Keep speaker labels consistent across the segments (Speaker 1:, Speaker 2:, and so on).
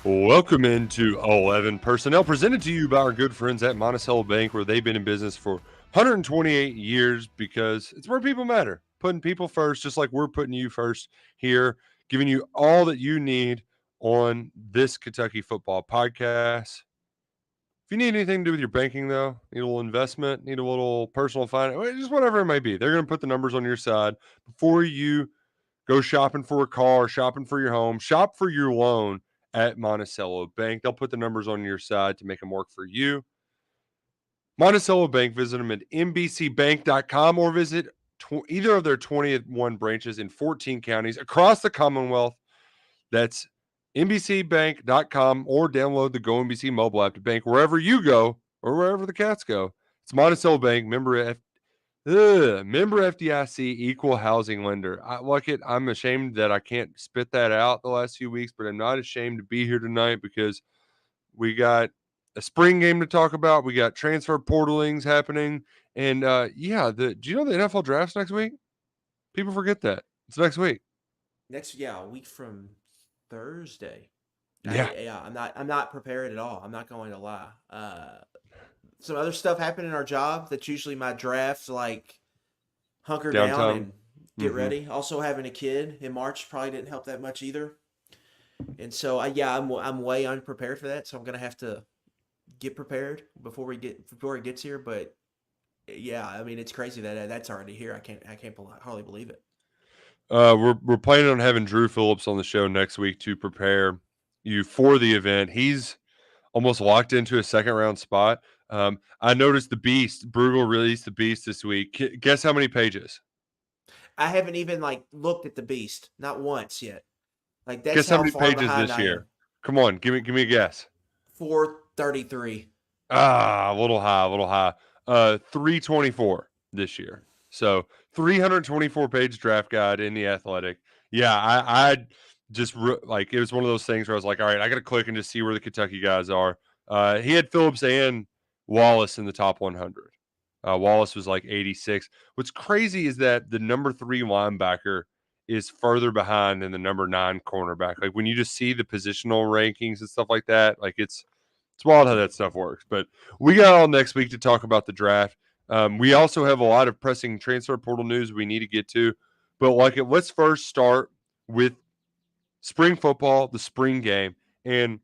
Speaker 1: Welcome into 11 Personnel, presented to you by our good friends at Monticello Bank, where they've been in business for 128 years because it's where people matter. Putting people first, just like we're putting you first here, giving you all that you need on this Kentucky football podcast. If you need anything to do with your banking, though, need a little investment, need a little personal finance, just whatever it might be, they're going to put the numbers on your side before you go shopping for a car, shopping for your home, shop for your loan at Monticello Bank. They'll put the numbers on your side to make them work for you. Monticello Bank, visit them at mbcbank.com or visit either of their 21 branches in 14 counties across the Commonwealth. That's mbcbank.com or download the Go NBC mobile app to bank wherever you go or wherever the cats go. It's Monticello Bank, member FDIC, equal housing lender. I'm ashamed that I can't spit that out the last few weeks, but I'm not ashamed to be here tonight because we got a spring game to talk about. We got transfer portalings happening. And do you know the NFL draft's next week? People forget that. It's next week.
Speaker 2: A week from Thursday.
Speaker 1: Yeah.
Speaker 2: I'm not prepared at all. I'm not going to lie. Some other stuff happened in our job that's usually my draft, like hunker down and get ready. Also having a kid in March probably didn't help that much either. And so I'm way unprepared for that. So I'm gonna have to get prepared before it gets here. But yeah, I mean it's crazy that that's already here. I can't hardly believe it.
Speaker 1: We're planning on having Drew Phillips on the show next week to prepare you for the event. He's almost locked into a second round spot. I noticed the Beast, Bruegel released the Beast this week. Guess how many pages?
Speaker 2: I haven't even looked at the Beast, not once yet. That's
Speaker 1: guess how many pages this year? Come on, give me a guess.
Speaker 2: 433.
Speaker 1: A little high. 324 this year. So 324 page draft guide in the Athletic. Yeah, I just it was one of those things where I was like, all right, I got to click and just see where the Kentucky guys are. He had Phillips and Wallace in the top 100. Wallace was like 86. What's crazy is that the number 3 linebacker is further behind than the number 9 cornerback. Like when you just see the positional rankings and stuff like that, it's wild how that stuff works. But we got all next week to talk about the draft. We also have a lot of pressing transfer portal news we need to get to. But let's first start with spring football, the spring game. And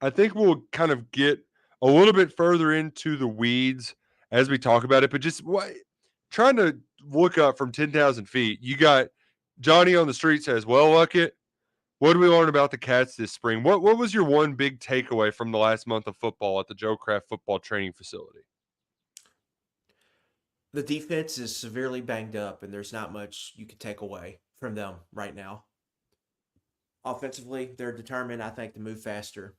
Speaker 1: I think we'll kind of get a little bit further into the weeds as we talk about it. But just trying to look up from 10,000 feet, you got Johnny on the street says, well, Luckett, what did we learn about the Cats this spring? What was your one big takeaway from the last month of football at the Joe Kraft football training facility?
Speaker 2: The defense is severely banged up, and there's not much you can take away from them right now. Offensively, they're determined, I think, to move faster.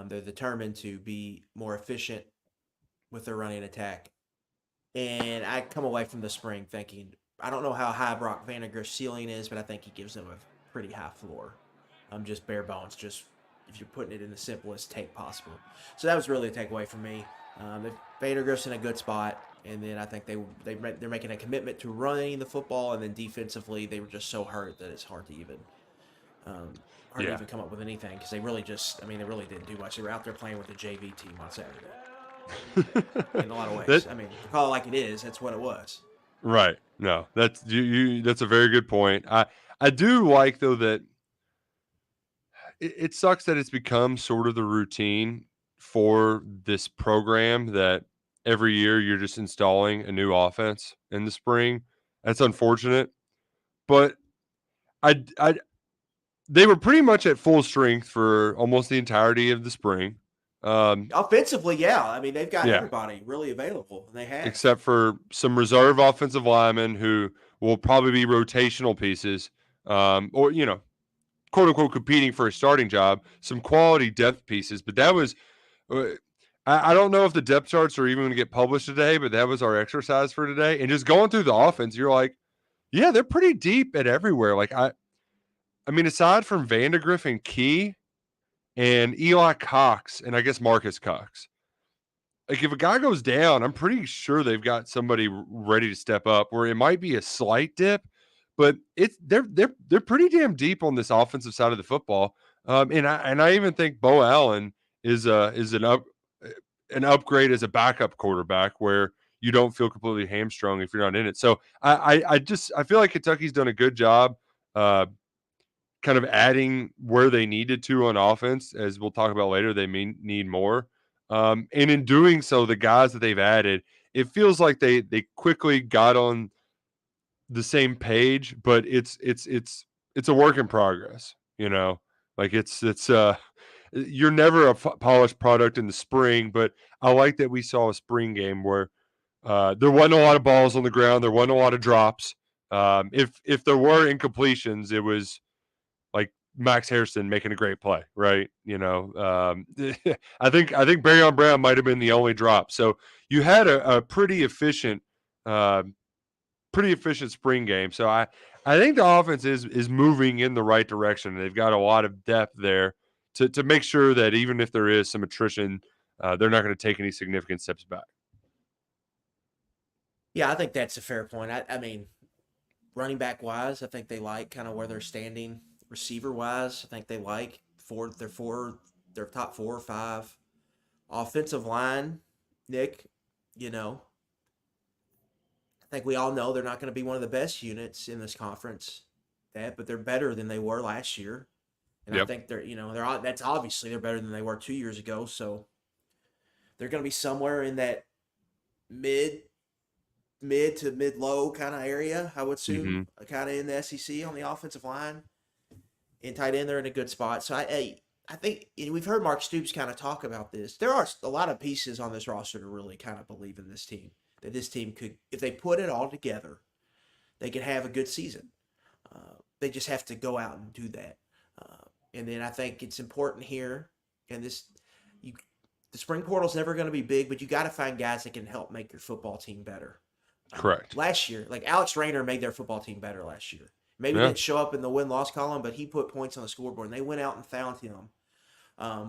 Speaker 2: They're determined to be more efficient with their running attack. And I come away from the spring thinking, I don't know how high Brock Vandagriff's ceiling is, but I think he gives them a pretty high floor. Just bare bones, just if you're putting it in the simplest take possible. So that was really a takeaway for me. Vandagriff's in a good spot, and then I think they're making a commitment to running the football, and then defensively they were just so hurt that it's hard to even come up with anything because they really didn't do much. They were out there playing with the JV team on Saturday. In a lot of ways. To call it like it is, that's what it was.
Speaker 1: Right. No, that's that's a very good point. I do like though that it sucks that it's become sort of the routine for this program that every year you're just installing a new offense in the spring. That's unfortunate. But they were pretty much at full strength for almost the entirety of the spring.
Speaker 2: Offensively, yeah. I mean, they've got everybody really available. And they have.
Speaker 1: Except for some reserve offensive linemen who will probably be rotational pieces or, quote unquote, competing for a starting job, some quality depth pieces. But that was, I don't know if the depth charts are even going to get published today, but that was our exercise for today. And just going through the offense, you're like, yeah, they're pretty deep at everywhere. I mean, aside from Vandagriff and Key and Eli Cox, and I guess Marcus Cox, if a guy goes down, I'm pretty sure they've got somebody ready to step up where it might be a slight dip, but they're pretty damn deep on this offensive side of the football. And I even think Bo Allen is an upgrade as a backup quarterback where you don't feel completely hamstrung if you're not in it. So I feel like Kentucky's done a good job uh, kind of adding where they needed to on offense. As we'll talk about later, they may need more. And in doing so, the guys that they've added, it feels like they quickly got on the same page, but it's a work in progress. Like it's you're never a polished product in the spring, but I like that we saw a spring game where there wasn't a lot of balls on the ground, there wasn't a lot of drops. If there were incompletions, it was like Max Harrison making a great play, right? I think Barryon Brown might have been the only drop. So you had a uh, pretty efficient spring game. So I think the offense is moving in the right direction. They've got a lot of depth there to make sure that even if there is some attrition, they're not going to take any significant steps back.
Speaker 2: Yeah, I think that's a fair point. I mean, running back wise, I think they like kind of where they're standing. Receiver wise, I think they like their top 4 or 5. Offensive line, Nick, you know, I think we all know they're not going to be one of the best units in this conference. But they're better than they were last year, and I
Speaker 1: Yep.
Speaker 2: think that's obviously they're better than they were 2 years ago. So they're going to be somewhere in that mid to mid low kind of area, I would
Speaker 1: Mm-hmm.
Speaker 2: assume, kind of in the SEC on the offensive line. And tight end, they're in a good spot. So I think we've heard Mark Stoops kind of talk about this. There are a lot of pieces on this roster to really kind of believe in this team. That this team could, if they put it all together, they could have a good season. They just have to go out and do that. And then I think it's important here, and the spring portal's never going to be big, but you got to find guys that can help make your football team better.
Speaker 1: Correct.
Speaker 2: Last year, like Alex Rayner made their football team better last year. Maybe
Speaker 1: Yeah.
Speaker 2: didn't show up in the win-loss column, but he put points on the scoreboard, and they went out and found him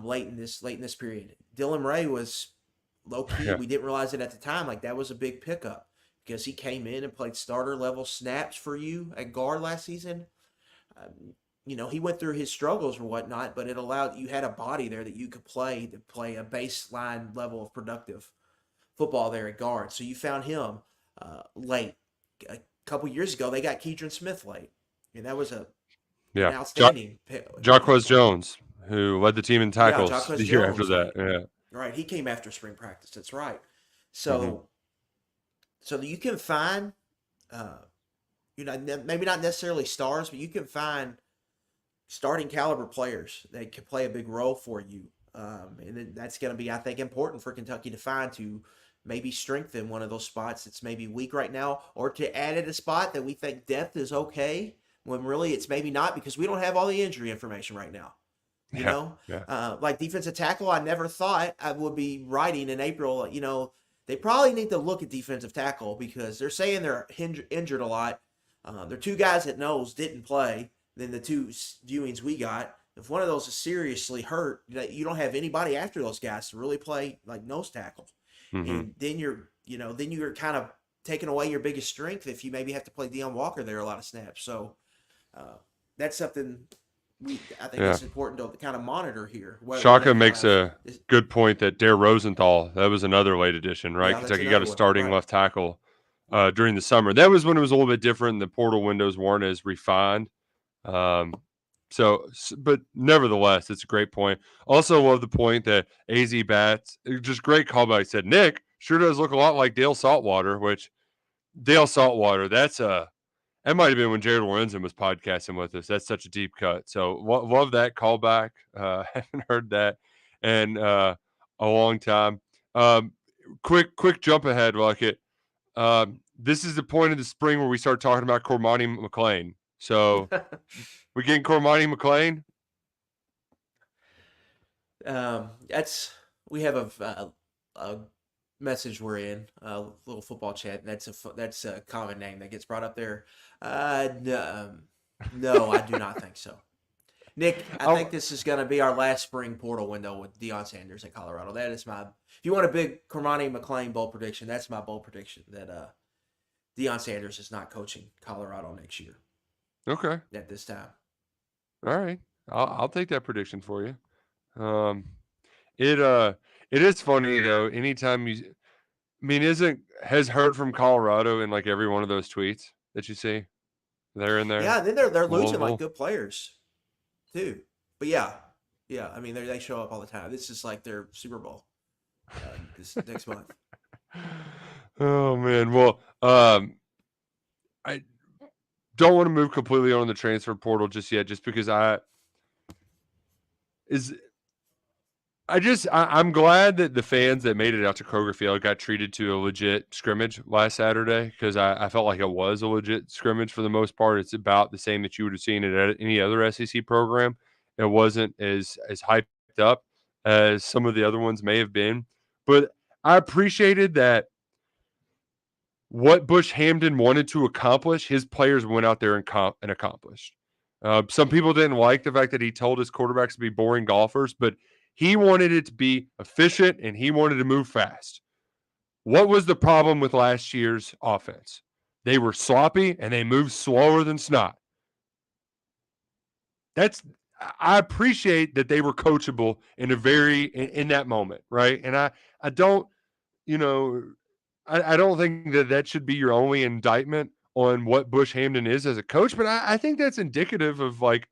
Speaker 2: late in this period. Dylan Ray was low key.
Speaker 1: Yeah.
Speaker 2: We didn't realize it at the time. Like that was a big pickup because he came in and played starter level snaps for you at guard last season. He went through his struggles or whatnot, but it allowed you had a body there that you could play to play a baseline level of productive football there at guard. So you found him late. A couple years ago, they got Keidron Smith late, and that was an
Speaker 1: Yeah.
Speaker 2: outstanding pick.
Speaker 1: Jaquez Jones, who led the team in
Speaker 2: Yeah,
Speaker 1: tackles
Speaker 2: Jacquez
Speaker 1: the year after
Speaker 2: Jones.
Speaker 1: that. Yeah.
Speaker 2: Right, he came after spring practice. That's right.
Speaker 1: Mm-hmm.
Speaker 2: So you can find, maybe not necessarily stars, but you can find starting caliber players that can play a big role for you. And then that's going to be, I think, important for Kentucky to find to maybe strengthen one of those spots that's maybe weak right now, or to add at a spot that we think depth is okay when really it's maybe not because we don't have all the injury information right now.
Speaker 1: Yeah.
Speaker 2: Like defensive tackle, I never thought I would be writing in April. They probably need to look at defensive tackle because they're saying they're injured a lot. They're 2 guys that knows didn't play. Then the 2 viewings we got, if one of those is seriously hurt, you don't have anybody after those guys to really play like nose tackle.
Speaker 1: Mm-hmm.
Speaker 2: And then you're kind of taking away your biggest strength if you maybe have to play Deion Walker there a lot of snaps. So that's something I think it's important to kind of monitor here.
Speaker 1: Shaka makes a good point that Dare Rosenthal, that was another late addition, right?
Speaker 2: Yeah,
Speaker 1: Kentucky got a starting
Speaker 2: right.
Speaker 1: left tackle during the summer. That was when it was a little bit different. The portal windows weren't as refined. But nevertheless, it's a great point. Also love the point that AZ Bats, just great callback, said, Nick sure does look a lot like Dale Saltwater, which Dale Saltwater, that might have been when Jared Lorenzen was podcasting with us. That's such a deep cut. So love that callback. Haven't heard that in a long time. Quick jump ahead, like it. This is the point of the spring where we start talking about Cormani McClain. So we getting Cormani McClain?
Speaker 2: We have a message we're in, a little football chat. That's a common name that gets brought up there. No, I do not think so. Nick, I think this is going to be our last spring portal window with Deion Sanders at Colorado. That is if you want a big Cormani McClain bold prediction, that's my bold prediction that Deion Sanders is not coaching Colorado next year.
Speaker 1: Okay.
Speaker 2: At this time.
Speaker 1: All right. I'll take that prediction for you. Um, it uh, it is funny though. Anytime I mean, isn't has heard from Colorado in like every one of those tweets that you see? They're in
Speaker 2: Yeah,
Speaker 1: there.
Speaker 2: and then they're losing like
Speaker 1: Louisville.
Speaker 2: good players too. But yeah. I mean, they show up all the time. This is like their Super Bowl this next month.
Speaker 1: Oh man. Well, I don't want to move completely on the transfer portal just yet, just because is I'm glad that the fans that made it out to Kroger Field got treated to a legit scrimmage last Saturday, because I felt like it was a legit scrimmage for the most part. It's about the same that you would have seen at any other SEC program. It wasn't as hyped up as some of the other ones may have been, but I appreciated that what Bush Hamden wanted to accomplish, his players went out there and accomplished. Some people didn't like the fact that he told his quarterbacks to be boring golfers, but he wanted it to be efficient and he wanted to move fast. What was the problem with last year's offense? They were sloppy and they moved slower than snot. I appreciate that they were coachable in that moment, right? And I don't, you know, I don't think that should be your only indictment on what Bush Hamden is as a coach, but I think that's indicative of like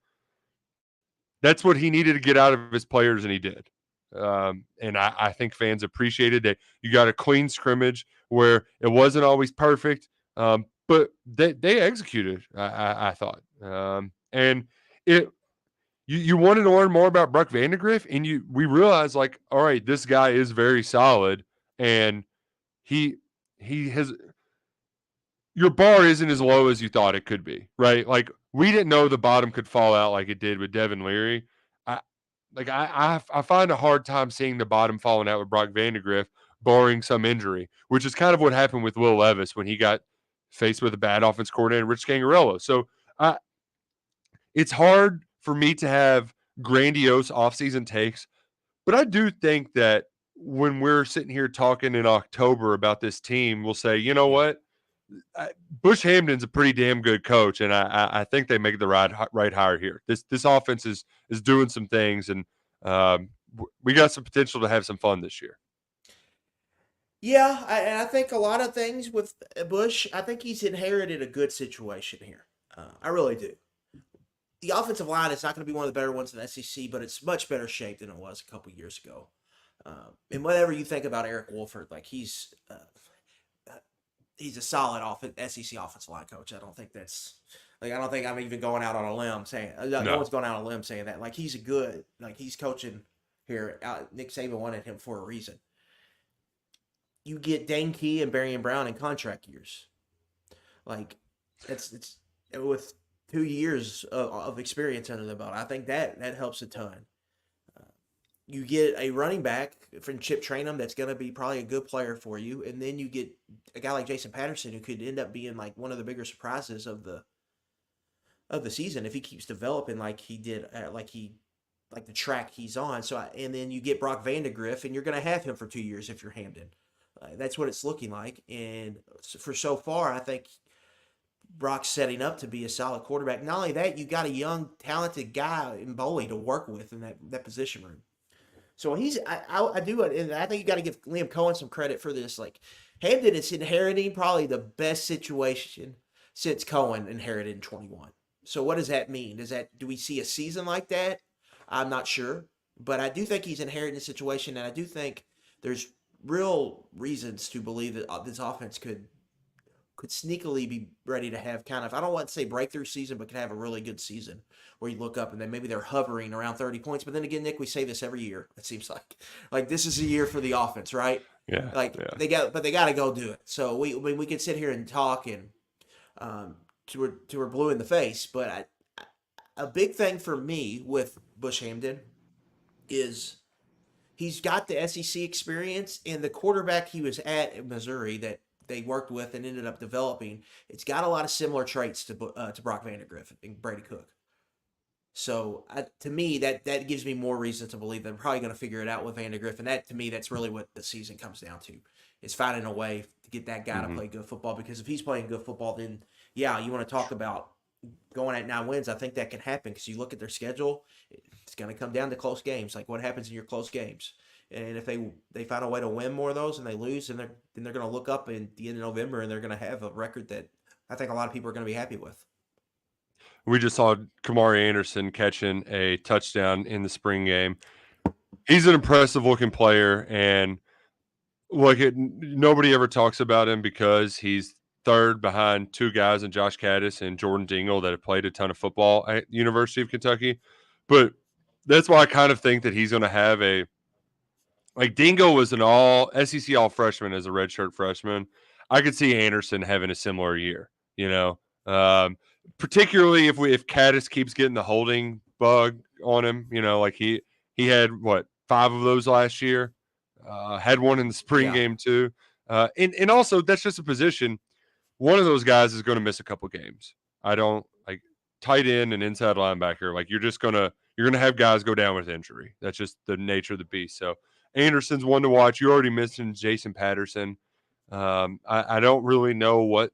Speaker 1: that's what he needed to get out of his players, and he did. And I think fans appreciated that you got a clean scrimmage where it wasn't always perfect, but they executed. I thought, and it you wanted to learn more about Brock Vandegrift, and we realized like, all right, this guy is very solid, and he has your bar isn't as low as you thought it could be, right? Like we didn't know the bottom could fall out like it did with Devin Leary. I I find a hard time seeing the bottom falling out with Brock Vandegrift, barring some injury, which is kind of what happened with Will Levis when he got faced with a bad offense coordinator, Rich Scangarello. So it's hard for me to have grandiose offseason takes, but I do think that when we're sitting here talking in October about this team, we'll say, you know
Speaker 2: Yeah.
Speaker 1: what? Bush Hamden's a pretty damn good coach, and I think they make the right hire here. This offense is doing some things, and we got some potential to have some fun this year.
Speaker 2: Yeah, and I think a lot of things with Bush, I think he's inherited a good situation here. I really do. The offensive line is not going to be one of the better ones in the SEC, but it's much better shape than it was a couple years ago. And whatever you think about Eric Wolford, like he's a solid SEC offensive line coach. I don't think that's like I don't think I'm even going out on a limb saying no
Speaker 1: No,
Speaker 2: one's going out on a limb saying that. Like he's a good like he's coaching here. Nick Saban wanted him for a reason. You get Dane Key and Barry Brown in contract years. Like it's with 2 years of experience under the belt. I think that helps a ton. You get a running back from Chip Trainum that's going to be probably a good player for you, and then you get a guy like Jason Patterson who could end up being like one of the bigger surprises of the season if he keeps developing like he did, like the track he's on. And then you get Brock Vandegrift, and you're going to have him for 2 years if you're Hamden. That's what it's looking like, and for so far, I think Brock's setting up to be a solid quarterback. Not only that, you got a young, talented guy in Boley to work with in that position room. So I do it, and I think you got to give Liam Cohen some credit for this. Like Hamden is inheriting probably the best situation since Cohen inherited in 21. So what does that mean? Do we see a season like that? I'm not sure, but I do think he's inheriting a situation, and I do think there's real reasons to believe that this offense could sneakily be ready to have kind of, I don't want to say breakthrough season, but could have a really good season where you look up and then maybe they're hovering around 30 points. But then again, Nick, we say this every year. It seems like this is a year for the offense, right?
Speaker 1: yeah,
Speaker 2: Like
Speaker 1: yeah.
Speaker 2: they got to go do it. So we can sit here and talk and to we're blue in the face, but a big thing for me with Bush Hamden is he's got the SEC experience, and the quarterback he was at in Missouri that they worked with and ended up developing, it's got a lot of similar traits to Brock Vandegrift and Brady Cook. So to me, that gives me more reason to believe they're probably going to figure it out with Vandegrift, and that to me, that's really what the season comes down to, is finding a way to get that guy to play good football. Because if he's playing good football, then yeah, you want to talk about going at 9 wins, I think that can happen because you look at their schedule, it's going to come down to close games. Like what happens in your close games, and if they find a way to win more of those and they lose, and they're going to look up in the end of November and they're going to have a record that I think a lot of people are going to be happy with.
Speaker 1: We just saw Kamari Anderson catching a touchdown in the spring game. He's an impressive looking player, and nobody ever talks about him because he's third behind two guys in Josh Caddis and Jordan Dingle that have played a ton of football at University of Kentucky. But that's why I kind of think that he's going to have a like Dingle was an all SEC all freshman as a redshirt freshman. I could see Anderson having a similar year, you know. Particularly if Caddis keeps getting the holding bug on him, you know, like he had what 5 of those last year. Had one in the spring
Speaker 2: Yeah,
Speaker 1: game too. And also that's just a position. One of those guys is going to miss a couple games. I don't like tight end and inside linebacker. Like you're gonna have guys go down with injury. That's just the nature of the beast. So Anderson's one to watch. You already mentioned Jason Patterson. I don't really know what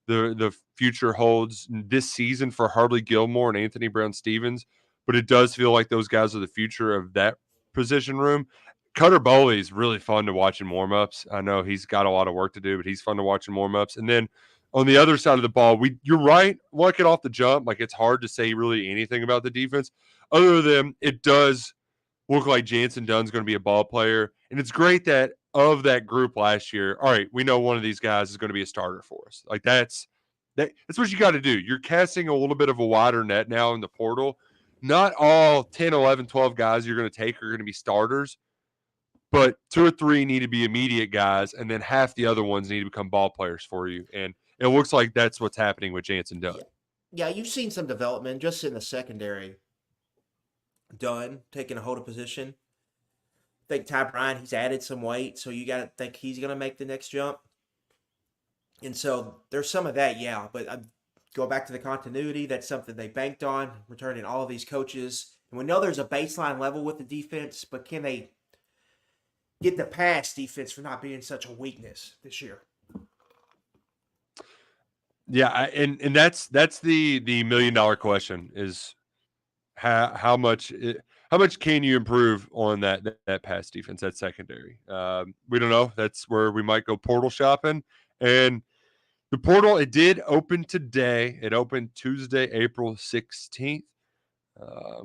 Speaker 1: the future holds this season for Harley Gilmore and Anthony Brown Stevens, but it does feel like those guys are the future of that position room. Cutter Boley is really fun to watch in warmups. I know he's got a lot of work to do, but he's fun to watch in warmups. And then on the other side of the ball, you're right, look it off the jump. Like it's hard to say really anything about the defense, other than it does look like Jansen Dunn's going to be a ball player. And it's great that of that group last year, all right, we know one of these guys is going to be a starter for us. Like that's what you got to do. You're casting a little bit of a wider net now in the portal. Not all 10, 11, 12 guys you're going to take are going to be starters, but 2 or 3 need to be immediate guys, and then half the other ones need to become ball players for you. And it looks like that's what's happening with Jansen Dunn.
Speaker 2: yeah, yeah. You've seen some development just in the secondary. Dunn taking a hold of position. I think Ty Bryant, he's added some weight, so you got to think he's going to make the next jump. And so there's some of that, yeah. But go back to the continuity. That's something they banked on, returning all of these coaches. And we know there's a baseline level with the defense, but can they get the pass defense for not being such a weakness this year?
Speaker 1: Yeah, and that's the $1 million question is how much can you improve on that pass defense, that secondary? We don't know. That's where we might go portal shopping. And the portal, it did open today. It opened Tuesday, April 16th.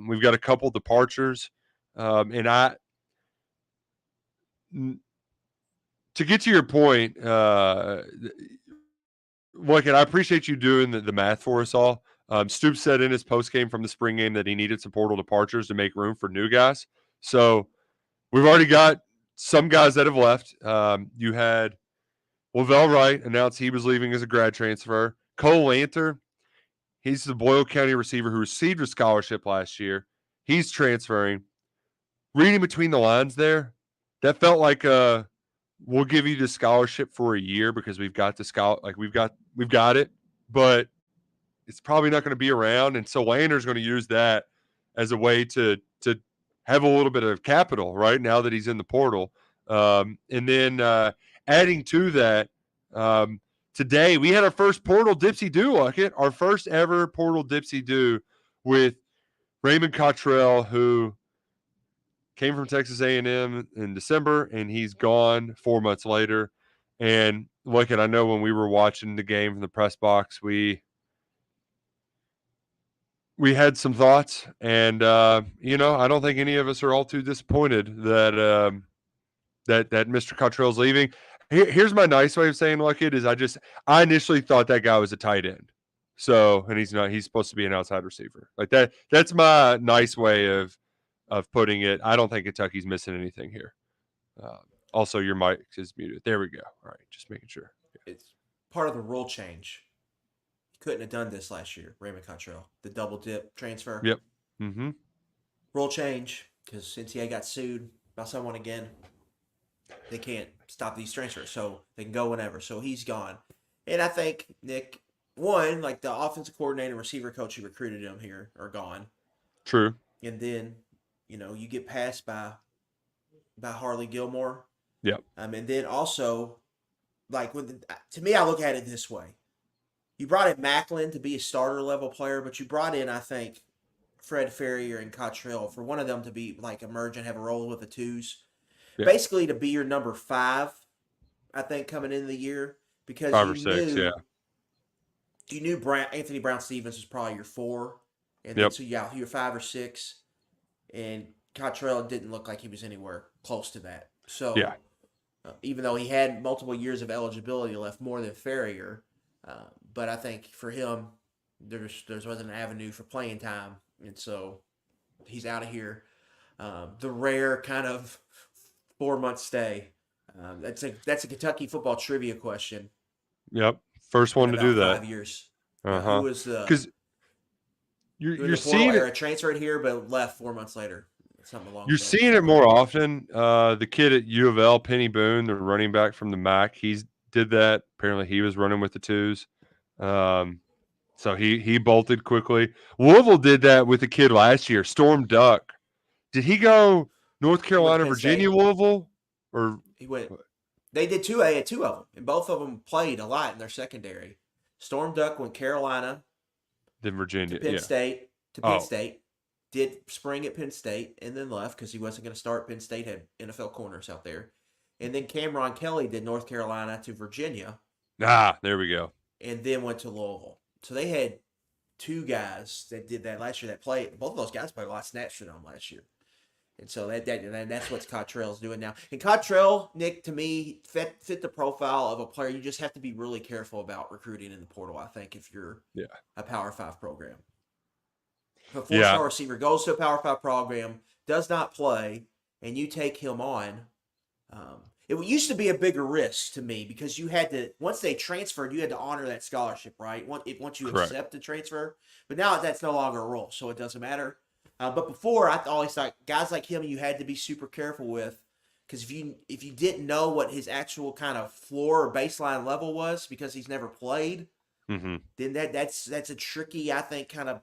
Speaker 1: We've got a couple departures. And to get to your point, look, and I appreciate you doing the math for us all. Stoops said in his post game from the spring game that he needed some portal departures to make room for new guys. So we've already got some guys that have left. You had Lavelle Wright announced he was leaving as a grad transfer. Cole Lanter, he's the Boyle County receiver who received a scholarship last year. He's transferring. Reading between the lines there, that felt like we'll give you the scholarship for a year because we've got the scout, like we've got it, but it's probably not going to be around. And so Lander's going to use that as a way to have a little bit of capital right now that he's in the portal. And then adding to that, today we had our first portal dipsy do, like it, our first ever portal dipsy do with Raymond Cottrell, who came from Texas A&M in December, and he's gone 4 months later. And look, I know when we were watching the game from the press box, we had some thoughts, and I don't think any of us are all too disappointed that that Mr. Cottrell's leaving. Here's my nice way of saying like it is I initially thought that guy was a tight end. So, and he's not, he's supposed to be an outside receiver. Like that's my nice way of putting it. I don't think Kentucky's missing anything here. Also, your mic is muted. There we go. All right, just making sure.
Speaker 2: It's part of the rule change. You couldn't have done this last year, Raymond Cottrell. The double dip transfer.
Speaker 1: Yep. Mm-hmm.
Speaker 2: Rule change because NCAA got sued by someone again. They can't stop these transfers, so they can go whenever. So he's gone. And I think, Nick, one, like the offensive coordinator and receiver coach who recruited him here are gone.
Speaker 1: True.
Speaker 2: And then, you get passed by Harley Gilmore.
Speaker 1: Yep.
Speaker 2: And then also, like, to me, I look at it this way. You brought in Macklin to be a starter level player, but you brought in, I think, Fred Ferrier and Cottrell for one of them to be like emerge and have a role with the twos.
Speaker 1: Yeah,
Speaker 2: Basically to be your number 5, I think, coming into the year because
Speaker 1: 5 or 6. Yeah.
Speaker 2: you knew Anthony Brown Stevens was probably your 4, and then
Speaker 1: Yep.
Speaker 2: so yeah, your 5 or 6, and Cottrell didn't look like he was anywhere close to that.
Speaker 1: Yeah.
Speaker 2: So even though he had multiple years of eligibility left, more than Ferrier, but I think for him, there wasn't an avenue for playing time, and so he's out of here. The rare kind of 4 month stay. That's a Kentucky football trivia question
Speaker 1: Yep. First
Speaker 2: in
Speaker 1: one to do
Speaker 2: about
Speaker 1: that.
Speaker 2: 5 years. Who
Speaker 1: Uh-huh.
Speaker 2: was
Speaker 1: Because
Speaker 2: who in
Speaker 1: you're
Speaker 2: the portal
Speaker 1: seeing
Speaker 2: era
Speaker 1: it.
Speaker 2: transferred here but left 4 months later? Something along
Speaker 1: You're
Speaker 2: those
Speaker 1: seeing it
Speaker 2: lines.
Speaker 1: more often. The kid at U of L, Penny Boone, the running back from the MAC, he's did that. Apparently, he was running with the twos. So he bolted quickly. Louisville did that with a kid last year, Storm Duck. Did he go North
Speaker 2: He went to
Speaker 1: Carolina,
Speaker 2: Penn
Speaker 1: Virginia,
Speaker 2: State.
Speaker 1: Louisville, or
Speaker 2: He went. They did two. They had 2 of them, and both of them played a lot in their secondary. Storm Duck went Carolina
Speaker 1: then
Speaker 2: to
Speaker 1: Virginia?
Speaker 2: Penn
Speaker 1: Yeah.
Speaker 2: State.
Speaker 1: Oh,
Speaker 2: Did spring at Penn State, and then left because he wasn't going to start. Penn State had NFL corners out there, and then Cameron Kelly did North Carolina to Virginia,
Speaker 1: there we go.
Speaker 2: and then went to Louisville. So they had 2 guys that did that last year that played. Both of those guys played a lot of snaps for them last year. And so that's what Cottrell's doing now. And Cottrell, Nick, to me, fit the profile of a player you just have to be really careful about recruiting in the portal, I think, if you're a Power 5 program. If a 4-star receiver goes to a Power 5 program, does not play, and you take him on, it used to be a bigger risk to me because you had to, once they transferred, you had to honor that scholarship, right? Once you
Speaker 1: Correct.
Speaker 2: accept the transfer. But now that's no longer a rule, so it doesn't matter. But before, I always thought guys like him you had to be super careful with because if you didn't know what his actual kind of floor or baseline level was because he's never played,
Speaker 1: Mm-hmm.
Speaker 2: then that's a tricky, I think, kind of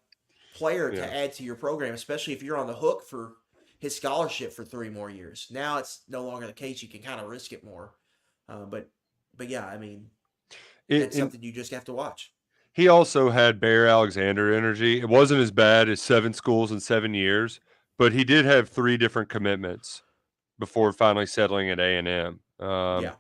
Speaker 2: player to add to your program, especially if you're on the hook for his scholarship for 3 more years. Now it's no longer the case; you can kind of risk it more. But yeah, I mean, that's something you just have to watch.
Speaker 1: He also had Bear Alexander energy. It wasn't as bad as 7 schools in 7 years, but he did have 3 different commitments before finally settling at A&M.
Speaker 2: Yeah.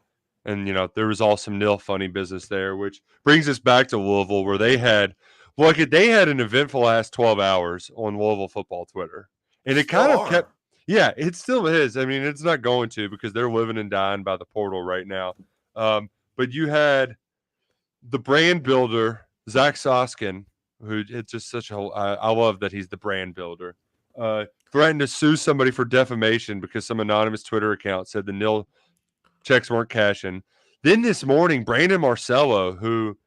Speaker 1: And, there was all some nil funny business there, which brings us back to Louisville where they had an eventful last 12 hours on Louisville football Twitter. And it kind of kept – yeah, it still is. I mean, it's not going to because they're living and dying by the portal right now. But you had the brand builder – Zach Soskin, who it's just such a I love that he's the brand builder, threatened to sue somebody for defamation because some anonymous Twitter account said the nil checks weren't cashing. Then this morning, Brandon Marcello, who,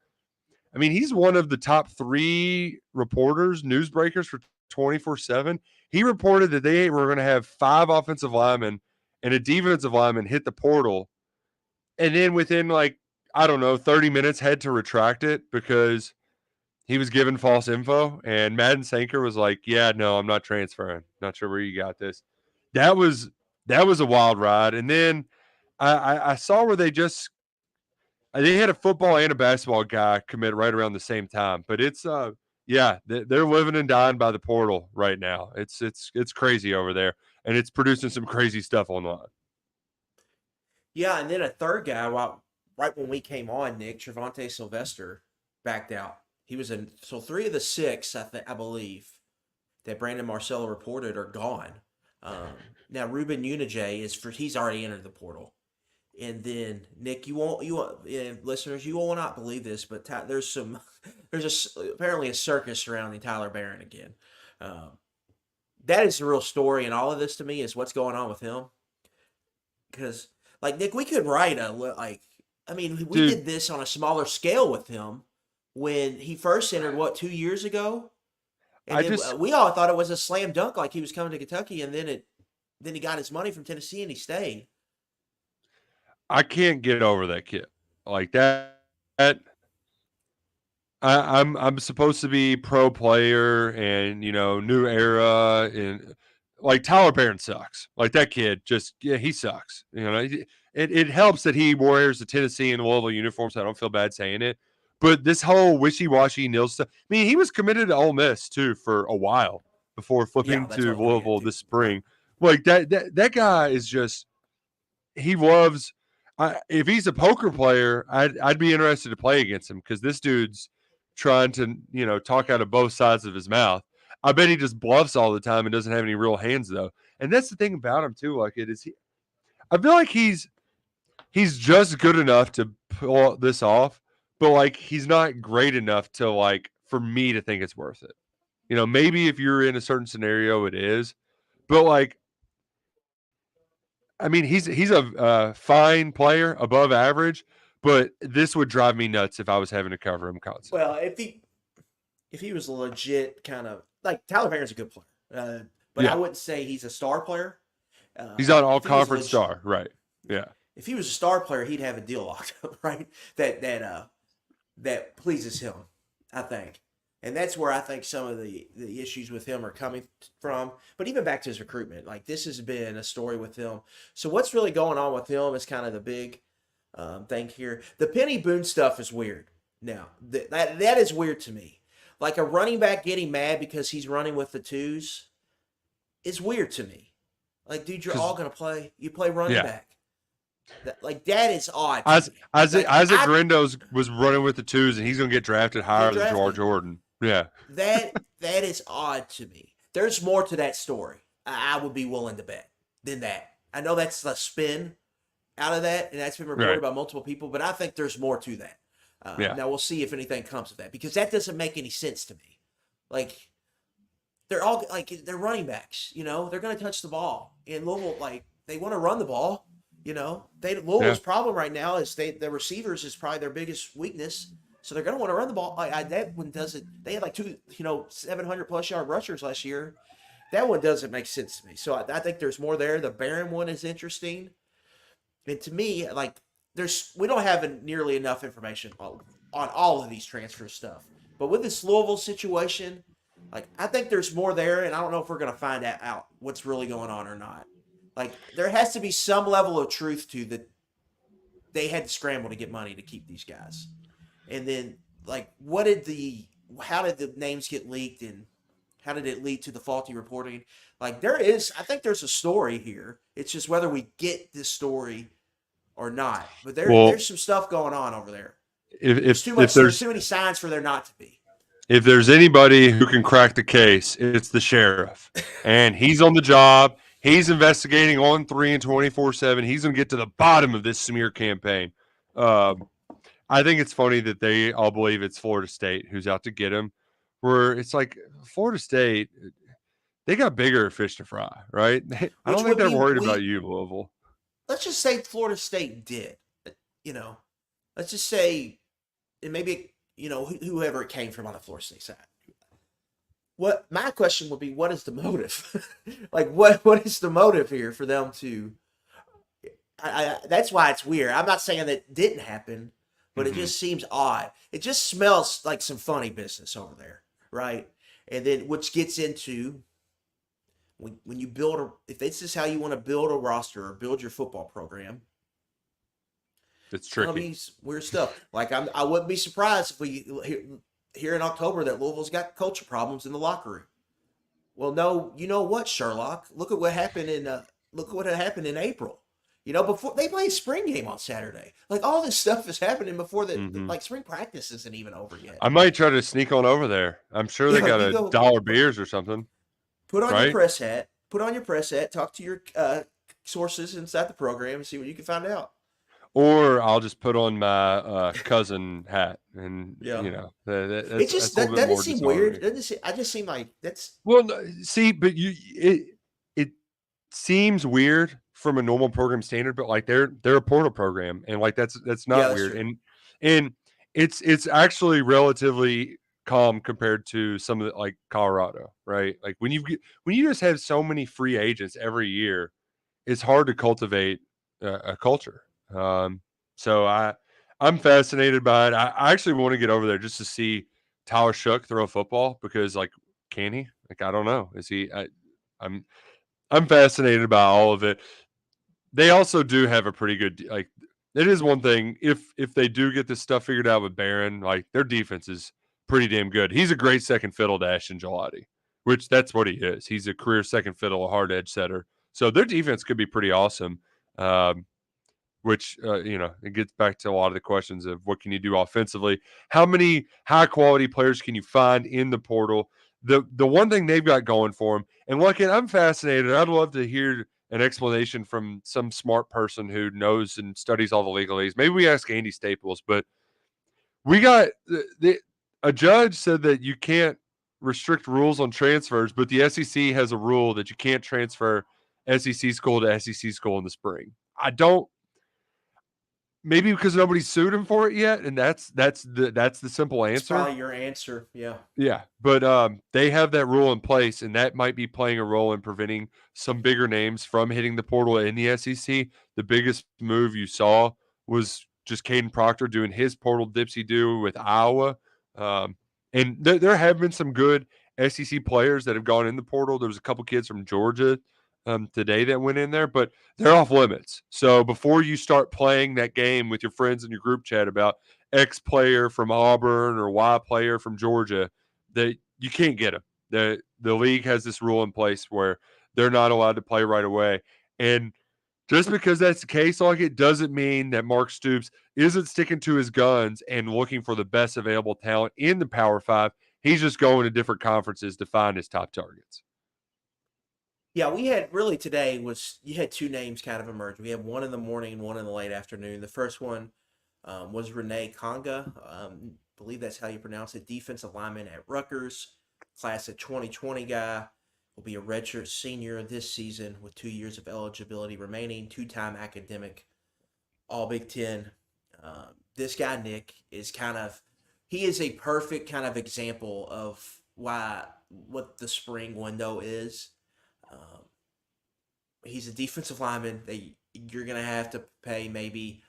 Speaker 1: I mean, he's one of the top 3 reporters, newsbreakers for 24/7. He reported that they were going to have 5 offensive linemen and a defensive lineman hit the portal. And then within 30 minutes had to retract it because he was given false info. And Madden Sanker was like, yeah, no, I'm not transferring. Not sure where you got this. That was a wild ride. And then I saw where they had a football and a basketball guy commit right around the same time. But it's they're living and dying by the portal right now. It's crazy over there. And it's producing some crazy stuff online.
Speaker 2: Yeah, and then a third guy, right when we came on, Nick, Trevante Sylvester backed out. He was in, so 3 of the 6, I believe, that Brandon Marcello reported are gone. Now Ruben Unije he's already entered the portal. And then Nick, listeners, you will not believe this, but there's apparently a circus surrounding Tyler Barron again. That is the real story in all of this to me is what's going on with him. Because Nick, we could write we did this on a smaller scale with him when he first entered 2 years ago, and we all thought it was a slam dunk, like he was coming to Kentucky, and then he got his money from Tennessee and he stayed.
Speaker 1: I can't get over that kid like that. I'm supposed to be pro player and new era and Tyler Barron sucks. That kid he sucks. It helps that he wears the Tennessee and Louisville uniform, so I don't feel bad saying it. But this whole wishy-washy nil stuff. I mean, he was committed to Ole Miss too for a while before flipping
Speaker 2: that's what I
Speaker 1: to
Speaker 2: was gonna
Speaker 1: Louisville
Speaker 2: get to.
Speaker 1: this spring. Like that guy is just he loves. If he's a poker player, I'd be interested to play against him because this dude's trying to talk out of both sides of his mouth. I bet he just bluffs all the time and doesn't have any real hands though. And that's the thing about him too. Like I feel like he's just good enough to pull this off, but like he's not great enough to like for me to think it's worth it. Maybe if you're in a certain scenario, it is, but like I mean, he's a fine player, above average, but this would drive me nuts if I was having to cover him constantly.
Speaker 2: Well, if he was a legit kind of like Tyler Barron's a good player, but I
Speaker 1: Yeah,
Speaker 2: wouldn't say he's a star player.
Speaker 1: he's not an all
Speaker 2: If he was a
Speaker 1: conference star, right? Yeah,
Speaker 2: if he was a star player, he'd have a deal locked up, right? That pleases him, I think, and that's where I think some of the issues with him are coming from. But even back to his recruitment, like this has been a story with him. So what's really going on with him is kind of the big thing here. The Penny Boone stuff is weird. Now that is weird to me. Like a running back getting mad because he's running with the twos is weird to me. Like, dude, you're all gonna play. You play running
Speaker 1: yeah.
Speaker 2: back. That is odd.
Speaker 1: Isaac Grindos was running with the twos, and he's gonna get drafted higher than George Jordan. Yeah,
Speaker 2: that is odd to me. There's more to that story. I would be willing to bet than that. I know that's the spin out of that, and that's been reported by multiple people, but I think there's more to that. Now we'll see if anything comes of that because that doesn't make any sense to me. Like they're all like they're running backs. They're going to touch the ball. In Louisville, like they want to run the ball. Louisville's problem right now is the receivers is probably their biggest weakness. So they're going to want to run the ball. That one doesn't. They had like two 700+ yard rushers last year. That one doesn't make sense to me. So I think there's more there. The Barron one is interesting. And to me, like we don't have nearly enough information on all of these transfer stuff. But with this Louisville situation, like I think there's more there, and I don't know if we're going to find out what's really going on or not. Like there has to be some level of truth to that. They had to scramble to get money to keep these guys, and then like how did the names get leaked, and how did it lead to the faulty reporting? Like I think there's a story here. It's just whether we get this story or not. But there's some stuff going on over there. There's too many signs for there not to be.
Speaker 1: If there's anybody who can crack the case, it's the sheriff. And he's on the job. He's investigating on 3 and 24/7. He's going to get to the bottom of this smear campaign. I think it's funny that they all believe it's Florida State who's out to get him, where it's like Florida State, they got bigger fish to fry, right? I don't think they're worried about you, Louisville.
Speaker 2: Let's just say Florida State did. Let's just say, and maybe whoever it came from on the Florida State side. What my question would be, what is the motive? Like, what is the motive here for them to? That's why it's weird. I'm not saying that didn't happen, but it just seems odd. It just smells like some funny business over there, right? And then which gets into when you build if this is how you want to build a roster or build your football program.
Speaker 1: It's tricky.
Speaker 2: It's gonna be weird stuff. Like I wouldn't be surprised if we hear in October that Louisville's got culture problems in the locker room. Well, no, you know what, Sherlock? Look at what happened in April. Before they played a spring game on Saturday. Like all this stuff is happening before like spring practice isn't even over yet.
Speaker 1: I might try to sneak on over there. I'm sure they got $1 beers or something.
Speaker 2: Put on your press hat. Talk to your sources inside the program and see what you can find out.
Speaker 1: Or I'll just put on my cousin hat, and
Speaker 2: it just doesn't seem weird. I just seem like that's
Speaker 1: see, but it seems weird from a normal program standard, but like they're a portal program, and like that's not weird, true. and it's actually relatively calm compared to some of like Colorado, right? Like when you just have so many free agents every year, it's hard to cultivate a culture. So I'm fascinated by it. I actually want to get over there just to see Tyler Shook throw a football because like, can he? Like, I don't know. Is he? I'm fascinated by all of it. They also do have a pretty good, like it is one thing if they do get this stuff figured out with Barron, like their defense is pretty damn good. He's a great second fiddle to Ashton Gelati, which that's what he is. He's a career second fiddle, a hard edge setter. So their defense could be pretty awesome. Which it gets back to a lot of the questions of what can you do offensively? How many high quality players can you find in the portal? The one thing they've got going for them, and look, I'm fascinated. I'd love to hear an explanation from some smart person who knows and studies all the legalese. Maybe we ask Andy Staples, but we got a judge said that you can't restrict rules on transfers, but the SEC has a rule that you can't transfer SEC school to SEC school in the spring. I don't. Maybe because nobody's sued him for it yet, and that's the simple answer.
Speaker 2: It's probably your answer, yeah.
Speaker 1: Yeah, but they have that rule in place, and that might be playing a role in preventing some bigger names from hitting the portal in the SEC. The biggest move you saw was just Caden Proctor doing his portal dipsy-do with Iowa. And there have been some good SEC players that have gone in the portal. There was a couple kids from Georgia today that went in there, but they're off limits. So before you start playing that game with your friends in your group chat about X player from Auburn or Y player from Georgia, that you can't get them. The league has this rule in place where they're not allowed to play right away. And just because that's the case, like it doesn't mean that Mark Stoops isn't sticking to his guns and looking for the best available talent in the Power Five. He's just going to different conferences to find his top targets.
Speaker 2: Yeah, we had really today you had two names kind of emerge. We had one in the morning and one in the late afternoon. The first one was Renee Conga. I believe that's how you pronounce it. Defensive lineman at Rutgers, class of 2020 guy. Will be a redshirt senior this season with 2 years of eligibility remaining. Two-time academic, all Big Ten. This guy, Nick, he is a perfect kind of example of what the spring window is. He's a defensive lineman that you're going to have to pay maybe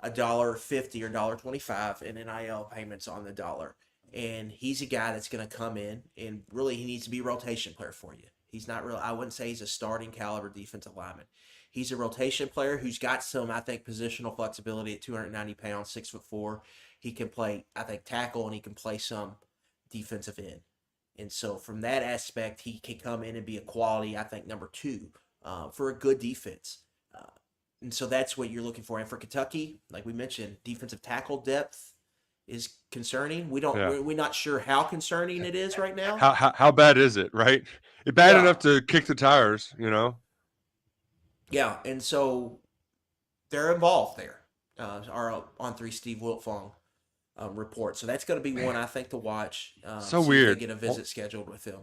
Speaker 2: $1.50 or $1.25 in NIL payments on the dollar. And he's a guy that's going to come in and really he needs to be a rotation player for you. He's not really, I wouldn't say he's a starting caliber defensive lineman. He's a rotation player who's got some, I think, positional flexibility at 290 pounds, 6'4". He can play, I think, tackle and he can play some defensive end. And so from that aspect, he can come in and be a quality, I think, number 2 for a good defense. And so that's what you're looking for. And for Kentucky, like we mentioned, defensive tackle depth is concerning. We're not sure how concerning it is right now.
Speaker 1: How bad is it, right? It's bad enough to kick the tires,
Speaker 2: Yeah, and so they're involved there. Our On3 Steve Wiltfong report. So that's going to be one I think to watch.
Speaker 1: So weird.
Speaker 2: Get a visit scheduled with him.